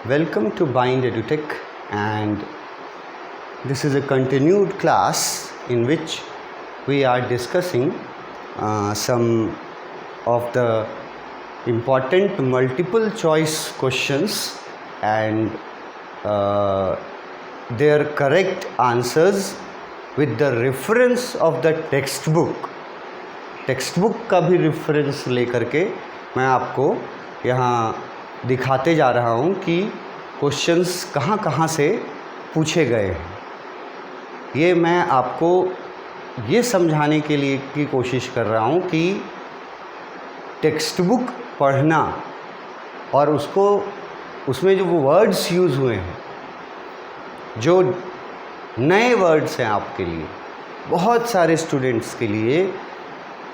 Welcome to Bind EduTech, and this is a continued class in which we are discussing some of the important multiple choice questions and their correct answers with the reference of the textbook. Text book का भी reference लेकर के मैं आपको यहाँ दिखाते जा रहा हूँ कि क्वेश्चंस कहाँ कहाँ से पूछे गए हैं। ये मैं आपको ये समझाने के लिए की कोशिश कर रहा हूँ कि टेक्स्ट बुक पढ़ना और उसमें जो वो वर्ड्स यूज़ हुए हैं, जो नए वर्ड्स हैं आपके लिए, बहुत सारे स्टूडेंट्स के लिए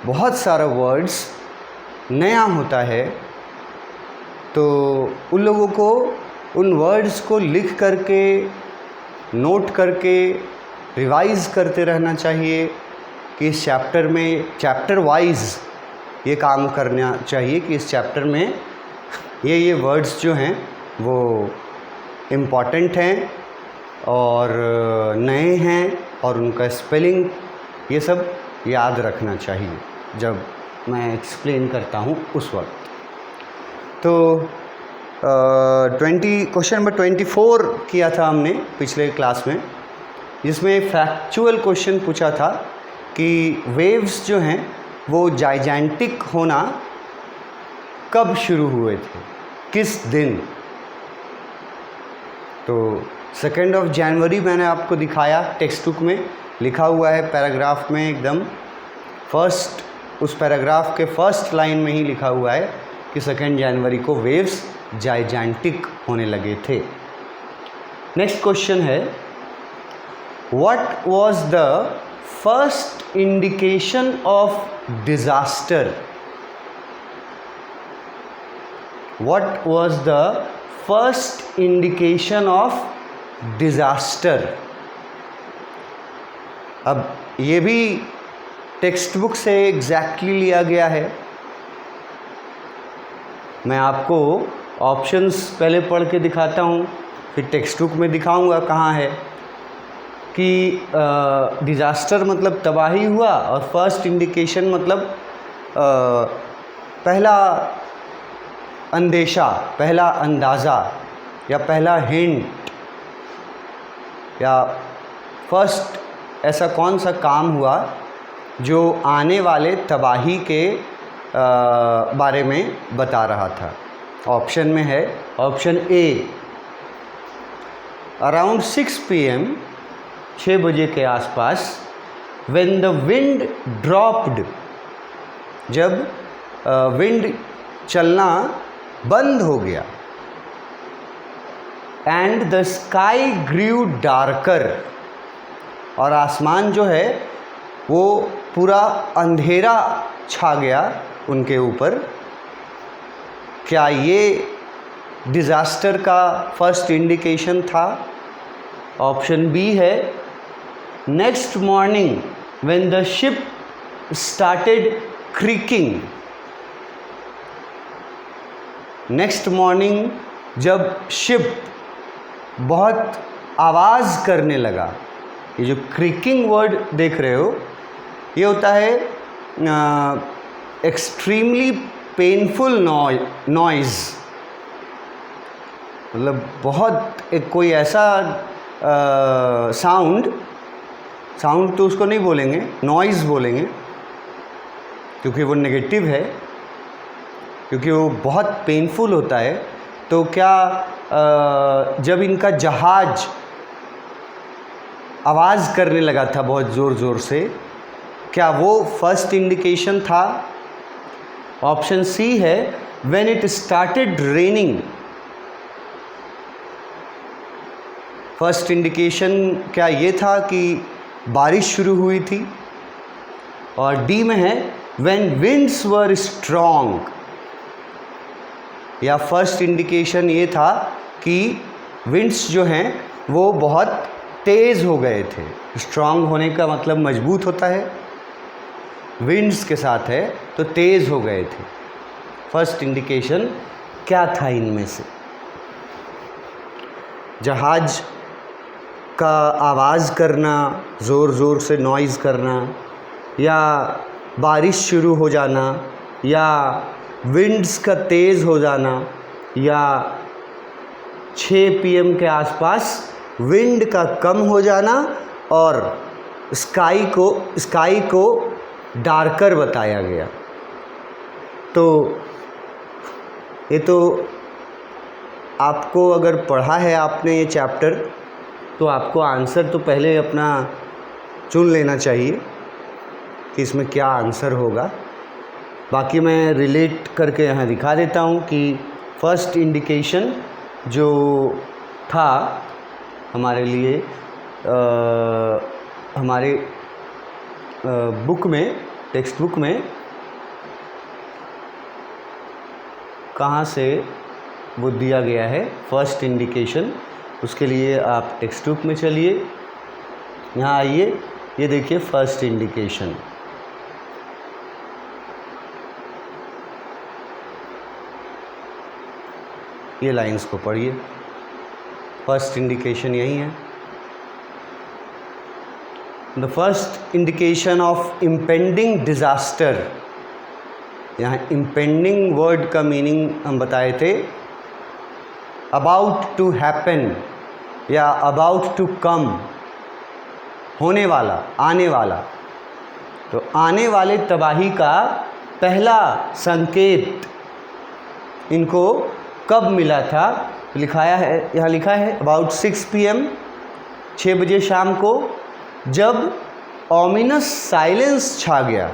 बहुत सारा वर्ड्स नया होता है, तो उन लोगों को उन वर्ड्स को लिख करके नोट करके रिवाइज़ करते रहना चाहिए कि इस चैप्टर वाइज ये काम करना चाहिए कि इस चैप्टर में ये वर्ड्स जो हैं वो इम्पॉर्टेंट हैं और नए हैं और उनका स्पेलिंग ये सब याद रखना चाहिए जब मैं एक्सप्लेन करता हूँ उस वक्त। तो क्वेश्चन नंबर 24 किया था हमने पिछले क्लास में, जिसमें फैक्चुअल क्वेश्चन पूछा था कि वेव्स जो हैं वो जाइजेंटिक होना कब शुरू हुए थे, किस दिन। तो 2 जनवरी मैंने आपको दिखाया, टेक्स्ट बुक में लिखा हुआ है पैराग्राफ में, एकदम फर्स्ट उस पैराग्राफ के फर्स्ट लाइन में ही लिखा हुआ है कि 2 जनवरी को वेव्स जाइजेंटिक होने लगे थे। नेक्स्ट क्वेश्चन है, what was the first indication of disaster? What was the first indication of disaster? अब ये भी टेक्स्ट बुक से एग्जैक्टली लिया गया है। मैं आपको ऑप्शंस पहले पढ़ के दिखाता हूँ, फिर टेक्स्ट बुक में दिखाऊंगा कहाँ है कि डिज़ास्टर मतलब तबाही हुआ और फर्स्ट इंडिकेशन मतलब पहला अंदेशा, पहला अंदाज़ा या पहला हिंट या फर्स्ट ऐसा कौन सा काम हुआ जो आने वाले तबाही के बारे में बता रहा था। ऑप्शन में है ऑप्शन ए, अराउंड 6 PM 6 बजे के आसपास, व्हेन द विंड ड्रॉप्ड, जब विंड चलना बंद हो गया, and the sky grew darker, और आसमान जो है वो पूरा अंधेरा छा गया उनके ऊपर। क्या ये डिज़ास्टर का फर्स्ट इंडिकेशन था? ऑप्शन बी है, next morning when the ship started creaking, next morning जब शिप बहुत आवाज़ करने लगा। ये जो क्रीकिंग वर्ड देख रहे हो, ये होता है एक्सट्रीमली पेनफुल नॉइज़, मतलब बहुत कोई ऐसा साउंड तो उसको नहीं बोलेंगे, नॉइज़ बोलेंगे, क्योंकि वो नेगेटिव है, क्योंकि वो बहुत पेनफुल होता है। तो क्या जब इनका जहाज़ आवाज़ करने लगा था बहुत ज़ोर से, क्या वो फर्स्ट इंडिकेशन था? ऑप्शन सी है, when it started raining, first indication क्या ये था कि बारिश शुरू हुई थी? और डी में है, व्हेन विंड्स वर स्ट्रॉन्ग, या फर्स्ट इंडिकेशन ये था कि विंड्स जो हैं वो बहुत तेज़ हो गए थे। स्ट्रॉन्ग होने का मतलब मजबूत होता है, विंड्स के साथ है तो तेज़ हो गए थे। फर्स्ट इंडिकेशन क्या था इनमें से? जहाज़ का आवाज़ करना, ज़ोर ज़ोर से नॉइज़ करना, या बारिश शुरू हो जाना, या विंड्स का तेज़ हो जाना, या 6 PM के आसपास विंड का कम हो जाना और स्काई को डार्कर बताया गया। तो ये तो आपको अगर पढ़ा है आपने ये चैप्टर, तो आपको आंसर तो पहले अपना चुन लेना चाहिए कि इसमें क्या आंसर होगा। बाकी मैं रिलेट करके यहाँ दिखा देता हूँ कि फर्स्ट इंडिकेशन जो था हमारे लिए हमारे बुक में, टेक्स्ट बुक में कहाँ से वो दिया गया है फर्स्ट इंडिकेशन, उसके लिए आप टेक्स्ट बुक में चलिए, यहाँ आइए, ये देखिए फर्स्ट इंडिकेशन। ये लाइंस को पढ़िए, फर्स्ट इंडिकेशन यही है। The first indication of impending disaster. यहाँ इम्पेंडिंग वर्ड का मीनिंग हम बताए थे, अबाउट टू हैपन या अबाउट टू कम, होने वाला, आने वाला। तो आने वाले तबाही का पहला संकेत इनको कब मिला था, लिखाया है, यहाँ लिखा है अबाउट 6 PM, 6 बजे शाम को, जब ओमिनस साइलेंस छा गया।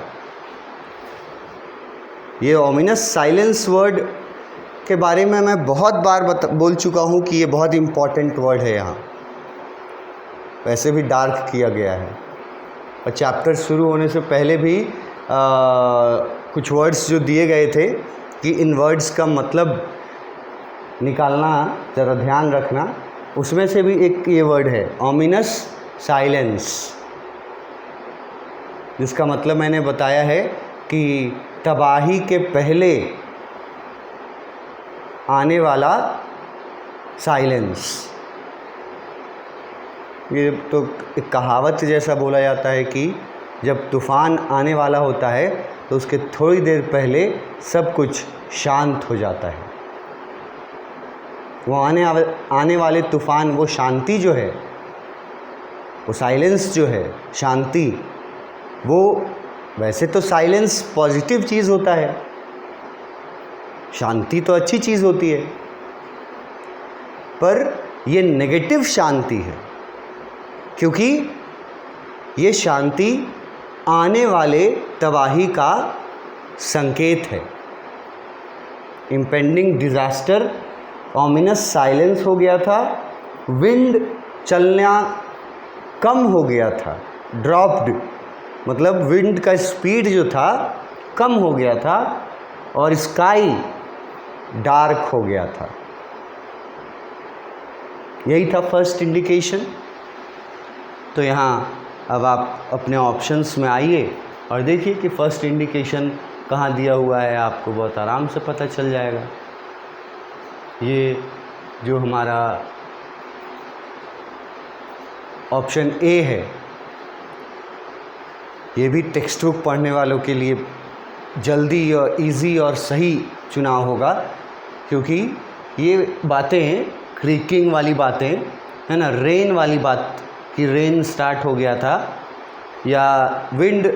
ये ओमिनस साइलेंस वर्ड के बारे में मैं बहुत बार बोल चुका हूँ कि ये बहुत इम्पॉर्टेंट वर्ड है। यहाँ वैसे भी डार्क किया गया है और चैप्टर शुरू होने से पहले भी कुछ वर्ड्स जो दिए गए थे कि इन वर्ड्स का मतलब निकालना, ज़रा ध्यान रखना। उसमें से भी एक ये वर्ड है ओमिनस साइलेंस, जिसका मतलब मैंने बताया है कि तबाही के पहले आने वाला साइलेंस। ये तो एक कहावत जैसा बोला जाता है कि जब तूफ़ान आने वाला होता है तो उसके थोड़ी देर पहले सब कुछ शांत हो जाता है। वो आने वाले तूफ़ान, वो शांति जो है, वो साइलेंस जो है, शांति, वो वैसे तो साइलेंस पॉजिटिव चीज़ होता है, शांति तो अच्छी चीज़ होती है, पर ये नेगेटिव शांति है, क्योंकि ये शांति आने वाले तबाही का संकेत है। इम्पेंडिंग डिज़ास्टर, ओमिनस साइलेंस हो गया था, विंड चलना कम हो गया था, ड्रॉप्ड, मतलब विंड का स्पीड जो था कम हो गया था, और स्काई डार्क हो गया था। यही था फर्स्ट इंडिकेशन। तो यहाँ अब आप अपने ऑप्शंस में आइए और देखिए कि फर्स्ट इंडिकेशन कहाँ दिया हुआ है, आपको बहुत आराम से पता चल जाएगा। ये जो हमारा ऑप्शन ए है, ये भी टेक्स्ट बुक पढ़ने वालों के लिए जल्दी और इजी और सही चुनाव होगा, क्योंकि ये बातें, क्रीकिंग वाली बातें है ना, रेन वाली बात कि रेन स्टार्ट हो गया था या विंड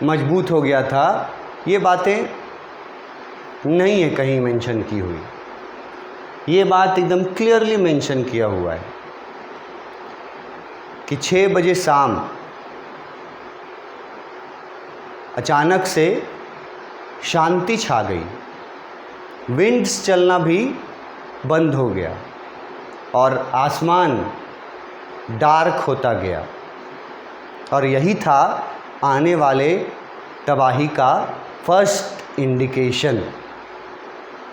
मजबूत हो गया था, ये बातें नहीं है कहीं मेंशन की हुई। ये बात एकदम क्लियरली मेंशन किया हुआ है कि 6 बजे शाम अचानक से शांति छा गई, विंड्स चलना भी बंद हो गया और आसमान डार्क होता गया, और यही था आने वाले तबाही का फर्स्ट इंडिकेशन,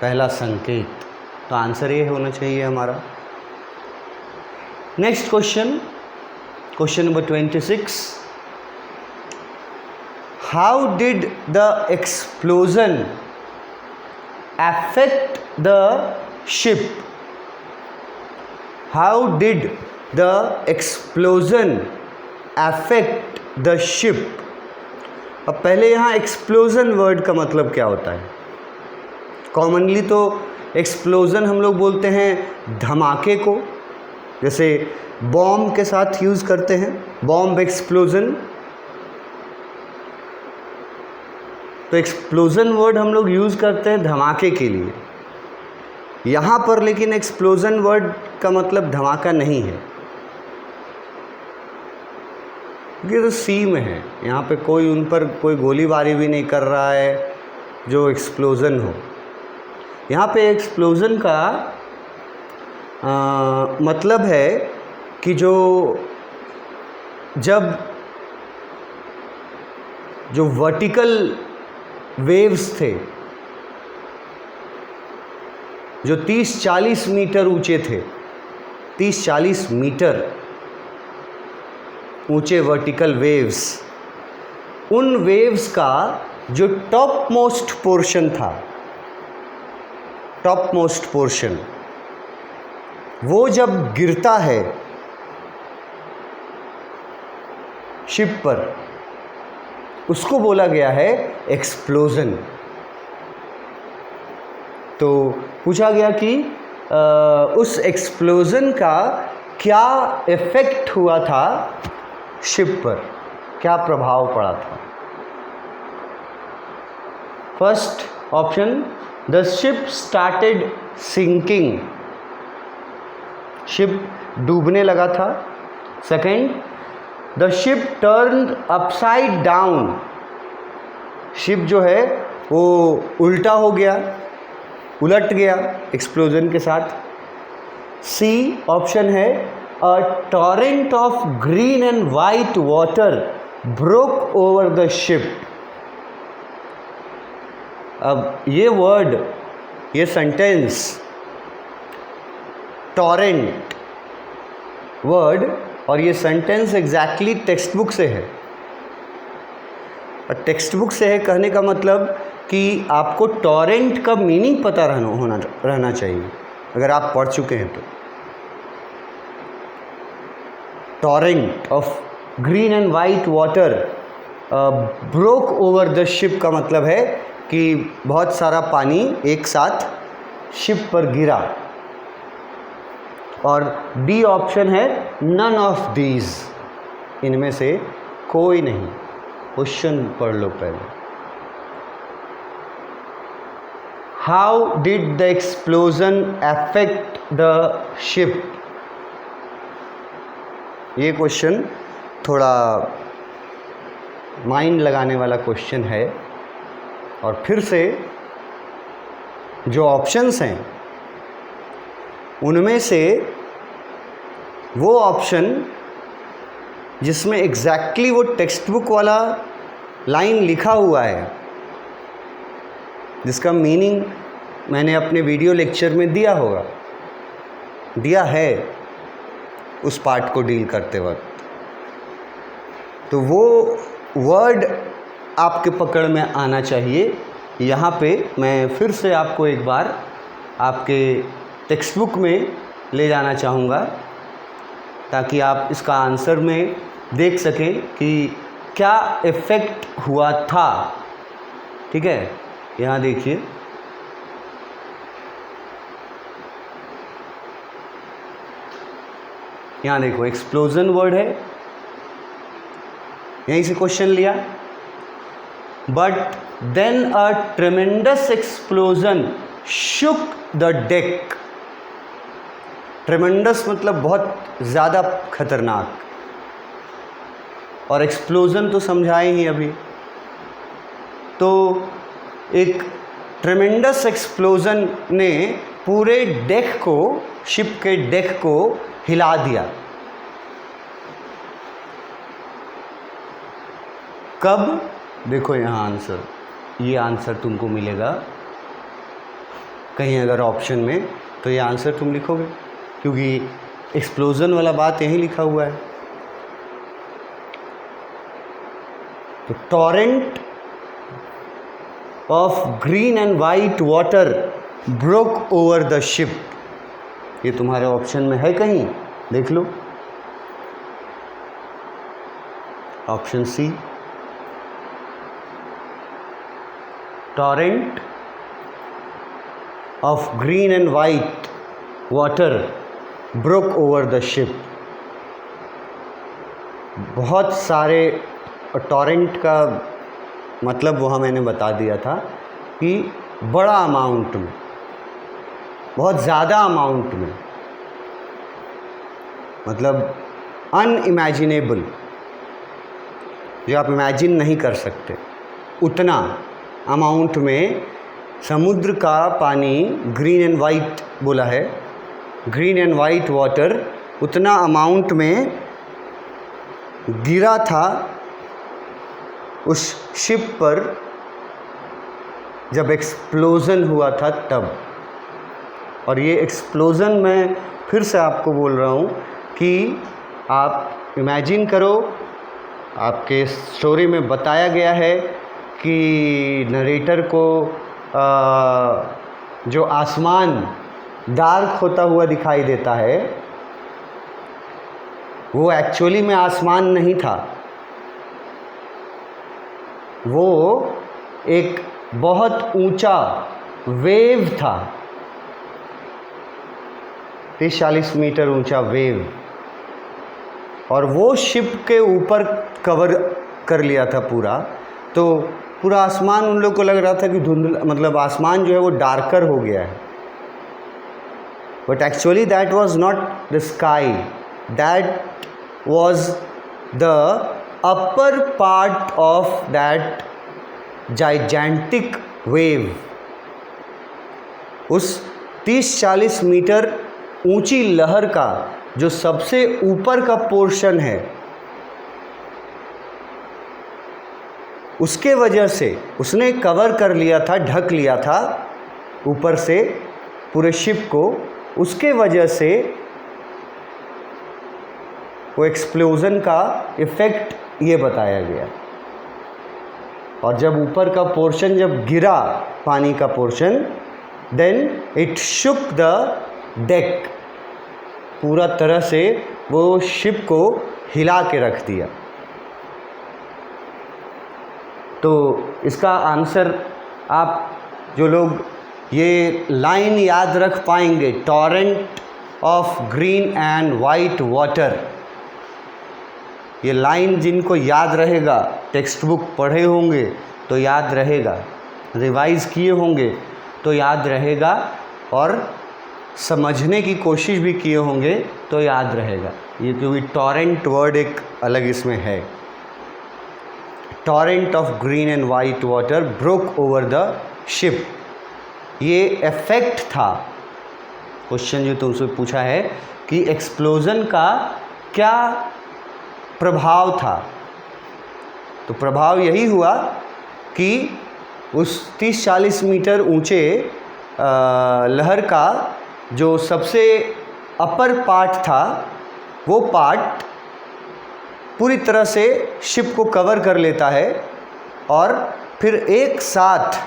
पहला संकेत। तो आंसर ये होना चाहिए हमारा। Next question, question number 26। How did the explosion affect the ship? How did the explosion affect the ship. अब पहले यहाँ एक्सप्लोजन वर्ड का मतलब क्या होता है। कॉमनली तो एक्सप्लोजन हम लोग बोलते हैं धमाके को, जैसे बॉम्ब के साथ यूज़ करते हैं, बॉम्ब एक्सप्लोजन। तो एक्सप्लोजन वर्ड हम लोग यूज़ करते हैं धमाके के लिए। यहाँ पर लेकिन एक्सप्लोजन वर्ड का मतलब धमाका नहीं है, ये तो सी में है, यहाँ पे कोई उन पर कोई गोलीबारी भी नहीं कर रहा है जो एक्सप्लोज़न हो। यहाँ पे एक्सप्लोज़न का मतलब है कि जब जो वर्टिकल वेव्स थे, जो 30-40 मीटर ऊंचे थे, 30-40 मीटर ऊंचे वर्टिकल वेव्स, उन वेव्स का जो टॉप मोस्ट पोर्शन था, टॉप मोस्ट पोर्शन, वो जब गिरता है शिप पर, उसको बोला गया है एक्सप्लोजन। तो पूछा गया कि उस एक्सप्लोजन का क्या इफ़ेक्ट हुआ था शिप पर, क्या प्रभाव पड़ा था। First option, the ship started sinking, ship डूबने लगा था। Second, the ship turned upside down, ship जो है वो उल्टा हो गया, उलट गया एक्सप्लोजन के साथ। सी ऑप्शन है, a torrent of green and white water broke over the ship. अब ये वर्ड, ये सेंटेंस, टॉरेंट वर्ड और ये सेंटेंस एग्जैक्टली टेक्स्ट बुक से है। और टेक्स्ट बुक से है कहने का मतलब कि आपको टॉरेंट का मीनिंग पता रहना चाहिए, अगर आप पढ़ चुके हैं तो। Torrent of green and white water broke over the ship का मतलब है कि बहुत सारा पानी एक साथ शिप पर गिरा। और डी ऑप्शन है, नन ऑफ दीज, इनमें से कोई नहीं। क्वेश्चन पढ़ लो पहले। How did the explosion affect the ship. ये क्वेश्चन थोड़ा माइंड लगाने वाला क्वेश्चन है। और फिर से जो ऑप्शंस हैं उनमें से वो ऑप्शन जिसमें एग्जैक्टली वो टेक्स्ट बुक वाला लाइन लिखा हुआ है, जिसका मीनिंग मैंने अपने वीडियो लेक्चर में दिया है उस पार्ट को डील करते वक्त, तो वो वर्ड आपके पकड़ में आना चाहिए। यहाँ पे मैं फिर से आपको एक बार आपके टेक्स्ट बुक में ले जाना चाहूँगा ताकि आप इसका आंसर में देख सकें कि क्या इफ़ेक्ट हुआ था। ठीक है, यहाँ देखिए, यहाँ देखो एक्सप्लोजन वर्ड है, यहीं से क्वेश्चन लिया। But then a tremendous explosion shook the deck. Tremendous मतलब बहुत ज़्यादा खतरनाक, और एक्सप्लोजन तो समझाए ही अभी। तो एक ट्रेमेंडस एक्सप्लोजन ने पूरे डेक को, शिप के डेक को हिला दिया। कब? देखो यहाँ आंसर, ये आंसर तुमको मिलेगा कहीं अगर ऑप्शन में, तो ये आंसर तुम लिखोगे क्योंकि एक्सप्लोजन वाला बात यहीं लिखा हुआ है। तो torrent of green and white water broke over the ship, ये तुम्हारे ऑप्शन में है कहीं, देख लो। Option C, torrent of green and white water broke over the ship. बहुत सारे, टॉरेंट का मतलब वहाँ मैंने बता दिया था कि बड़ा अमाउंट में, बहुत ज़्यादा अमाउंट में, मतलब अनइमेजिनेबल, जो आप इमेजिन नहीं कर सकते, उतना अमाउंट में समुद्र का पानी, ग्रीन एंड वाइट बोला है, ग्रीन एंड वाइट वाटर उतना अमाउंट में गिरा था उस शिप पर जब एक्सप्लोज़न हुआ था तब। और ये एक्सप्लोज़न मैं फिर से आपको बोल रहा हूँ कि आप इमेजिन करो, आपके स्टोरी में बताया गया है कि नरेटर को जो आसमान डार्क होता हुआ दिखाई देता है, वो एक्चुअली में आसमान नहीं था, वो एक बहुत ऊंचा वेव था, 30-40 मीटर ऊंचा वेव, और वो शिप के ऊपर कवर कर लिया था पूरा। तो पूरा आसमान उन लोग को लग रहा था कि धुंधला, मतलब आसमान जो है वो डार्कर हो गया है, but actually that was not the sky, that was the upper part of that gigantic wave। उस 30-40 मीटर ऊंची लहर का जो सबसे ऊपर का पोर्शन है, उसके वजह से उसने कवर कर लिया था, ढक लिया था ऊपर से पूरे शिप को, उसके वजह से वो एक्सप्लोज़न का इफ़ेक्ट ये बताया गया। और जब ऊपर का पोर्शन जब गिरा, पानी का portion, then it shook the deck, पूरा तरह से वो शिप को हिला के रख दिया। तो इसका आंसर आप जो लोग ये लाइन याद रख पाएंगे, torrent of green and white water, ये लाइन जिनको याद रहेगा, टेक्स्ट बुक पढ़े होंगे तो याद रहेगा, रिवाइज़ किए होंगे तो याद रहेगा, और समझने की कोशिश भी किए होंगे तो याद रहेगा ये, क्योंकि टॉरेंट वर्ड एक अलग इसमें है। Torrent of green and white water broke over the ship, ये इफेक्ट था। क्वेश्चन जो तुमसे पूछा है कि एक्सप्लोज़न का क्या प्रभाव था, तो प्रभाव यही हुआ कि उस 30-40 मीटर ऊंचे लहर का जो सबसे अपर पार्ट था, वो पार्ट पूरी तरह से शिप को कवर कर लेता है, और फिर एक साथ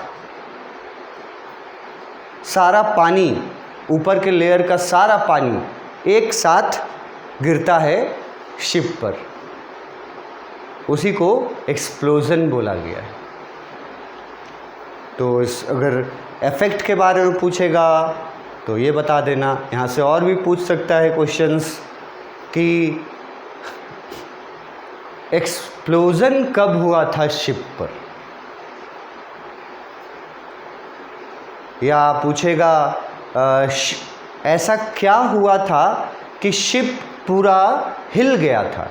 सारा पानी, ऊपर के लेयर का सारा पानी एक साथ गिरता है शिप पर, उसी को एक्सप्लोज़न बोला गया है। तो इस अगर इफ़ेक्ट के बारे में पूछेगा तो ये बता देना। यहाँ से और भी पूछ सकता है क्वेश्चंस कि एक्सप्लोज़न कब हुआ था शिप पर, या पूछेगा ऐसा क्या हुआ था कि शिप पूरा हिल गया था,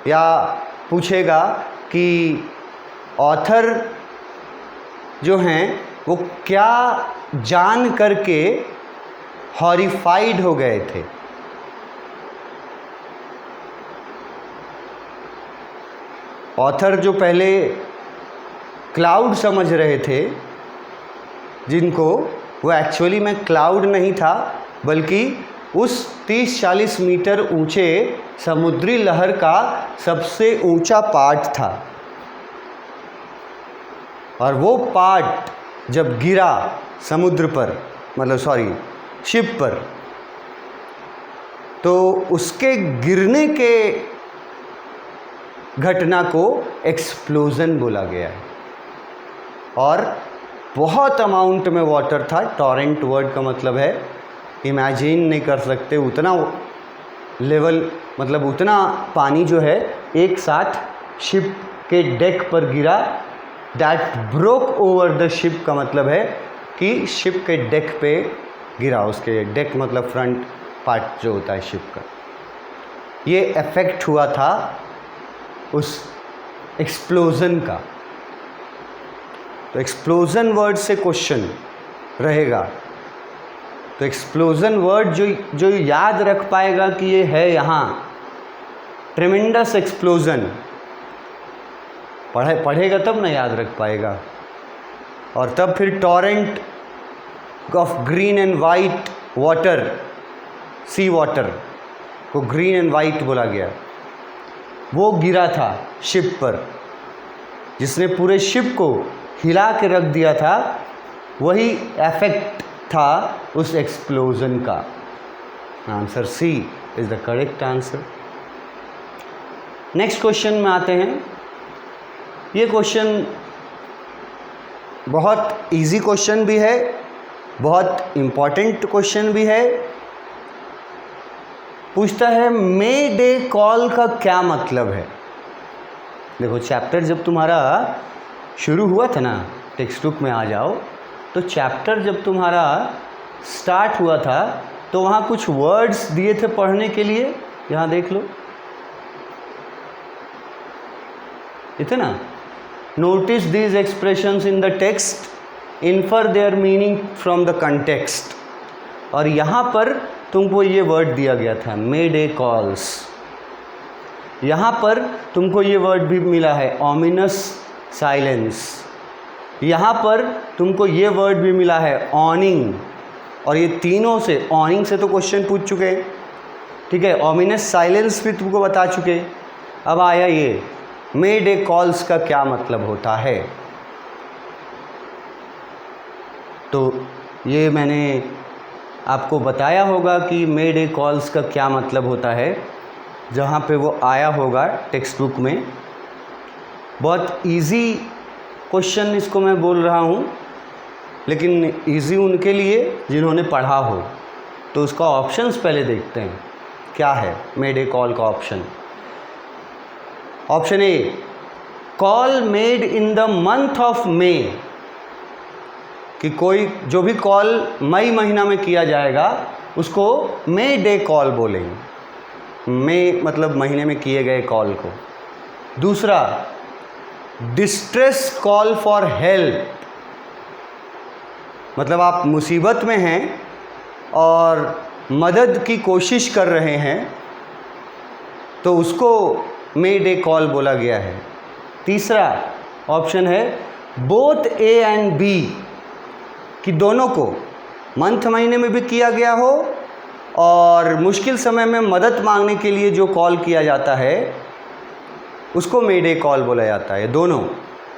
या पूछेगा कि ऑथर जो हैं वो क्या जान करके हॉरिफाइड हो गए थे। ऑथर जो पहले क्लाउड समझ रहे थे, जिनको वो एक्चुअली में क्लाउड नहीं था, बल्कि उस 30-40 मीटर ऊंचे समुद्री लहर का सबसे ऊंचा पार्ट था, और वो पार्ट जब गिरा समुद्र पर मतलब सॉरी शिप पर, तो उसके गिरने के घटना को एक्सप्लोजन बोला गया है। और बहुत अमाउंट में वाटर था। टॉरेंट वर्ड का मतलब है, इमेजिन नहीं कर सकते उतना लेवल, मतलब उतना पानी जो है एक साथ शिप के डेक पर गिरा। That broke over the ship का मतलब है कि शिप के डेक पे गिरा। उसके डेक मतलब फ्रंट पार्ट जो होता है शिप का, ये इफेक्ट हुआ था उस एक्सप्लोजन का। तो एक्सप्लोजन वर्ड से क्वेश्चन रहेगा। तो एक्सप्लोजन वर्ड जो याद रख पाएगा कि ये है यहाँ, ट्रेमेंडस एक्सप्लोजन, पढ़ेगा तब ना याद रख पाएगा। और तब फिर torrent of green and white water, sea water को ग्रीन एंड वाइट बोला गया, वो गिरा था शिप पर, जिसने पूरे शिप को हिला के रख दिया था। वही इफेक्ट था उस एक्सप्लोजन का। Answer C is the correct answer. Next question में आते हैं। ये क्वेश्चन बहुत इजी क्वेश्चन भी है, बहुत इम्पॉर्टेंट क्वेश्चन भी है। पूछता है मे डे कॉल का क्या मतलब है। देखो, चैप्टर जब तुम्हारा शुरू हुआ था ना, टेक्स्ट बुक में आ जाओ, तो चैप्टर जब तुम्हारा स्टार्ट हुआ था तो वहाँ कुछ वर्ड्स दिए थे पढ़ने के लिए। यहाँ देख लो, इथे ना, notice these expressions in the text, infer their meaning from the context. और यहाँ पर तुमको ये वर्ड दिया गया था, मे डे कॉल्स। यहाँ पर तुमको ये वर्ड भी मिला है, ऑमिनस साइलेंस। यहाँ पर तुमको ये वर्ड भी मिला है, ऑनिंग। और ये तीनों से, ऑनिंग से तो क्वेश्चन पूछ चुके, ठीक है, ऑमिनस साइलेंस भी तुमको बता चुके। अब आया ये मे डे कॉल्स का क्या मतलब होता है। तो ये मैंने आपको बताया होगा कि मे डे कॉल्स का क्या मतलब होता है, जहाँ पे वो आया होगा टेक्स्ट बुक में। बहुत इजी क्वेश्चन इसको मैं बोल रहा हूँ, लेकिन इजी उनके लिए जिन्होंने पढ़ा हो। तो उसका ऑप्शंस पहले देखते हैं क्या है मे डे कॉल का option. Option A, call made in the month of May, कि कोई जो भी कॉल मई महीना में किया जाएगा उसको मे डे कॉल बोलेंगे। मे मतलब महीने में किए गए कॉल को। दूसरा, डिस्ट्रेस कॉल फॉर हेल्प, मतलब आप मुसीबत में हैं और मदद की कोशिश कर रहे हैं, तो उसको मे डे कॉल बोला गया है। तीसरा ऑप्शन है बोथ ए एंड बी, कि दोनों को मंथ महीने में भी किया गया हो और मुश्किल समय में मदद मांगने के लिए जो कॉल किया जाता है उसको मे डे कॉल बोला जाता है, दोनों।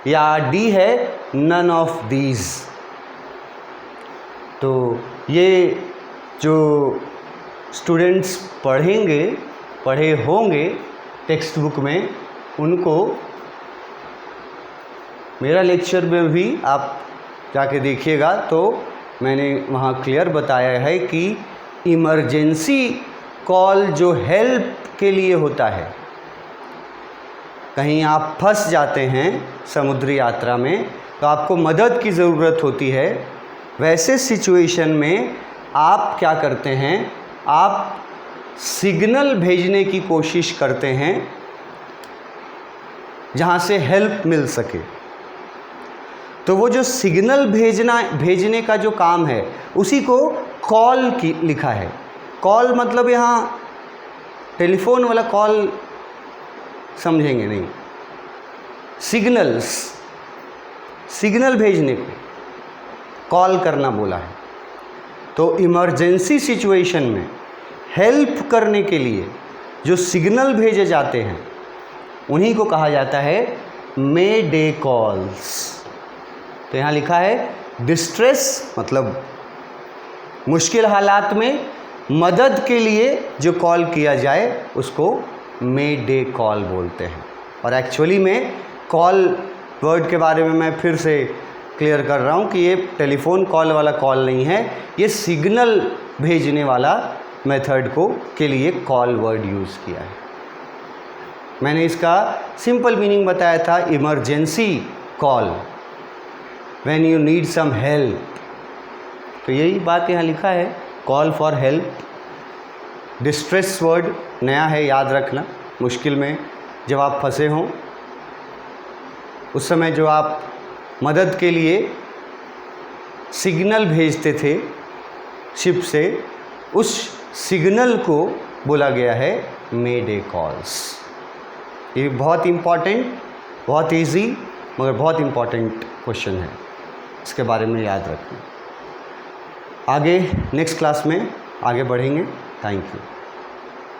या डी है नन ऑफ दीज। तो ये जो स्टूडेंट्स पढ़े होंगे टेक्स्ट बुक में, उनको मेरा लेक्चर में भी आप जाके देखिएगा तो मैंने वहाँ क्लियर बताया है कि इमरजेंसी कॉल जो हेल्प के लिए होता है, कहीं आप फंस जाते हैं समुद्री यात्रा में तो आपको मदद की ज़रूरत होती है, वैसे सिचुएशन में आप क्या करते हैं, आप सिग्नल भेजने की कोशिश करते हैं जहाँ से हेल्प मिल सके। तो वो जो सिग्नल भेजने का जो काम है उसी को कॉल की लिखा है। कॉल मतलब यहाँ टेलीफोन वाला कॉल समझेंगे नहीं, सिग्नल भेजने को कॉल करना बोला है। तो इमरजेंसी सिचुएशन में हेल्प करने के लिए जो सिग्नल भेजे जाते हैं उन्हीं को कहा जाता है मे डे कॉल्स। तो यहाँ लिखा है डिस्ट्रेस मतलब मुश्किल हालात में मदद के लिए जो कॉल किया जाए उसको मे डे कॉल बोलते हैं। और एक्चुअली में कॉल वर्ड के बारे में मैं फिर से क्लियर कर रहा हूँ कि ये टेलीफोन कॉल वाला कॉल नहीं है, ये सिग्नल भेजने वाला मेथड को के लिए कॉल वर्ड यूज़ किया है। मैंने इसका सिंपल मीनिंग बताया था, emergency call, when you need some help. तो यही बात यहाँ लिखा है, call for help. Distress word नया है, याद रखना। मुश्किल में जब आप फंसे हों, उस समय जो आप मदद के लिए सिग्नल भेजते थे शिप से, उस सिग्नल को बोला गया है मे डे कॉल्स। ये बहुत इम्पॉर्टेंट, बहुत इजी मगर बहुत इम्पॉर्टेंट क्वेश्चन है, इसके बारे में याद रखना। आगे नेक्स्ट क्लास में आगे बढ़ेंगे। Thank you.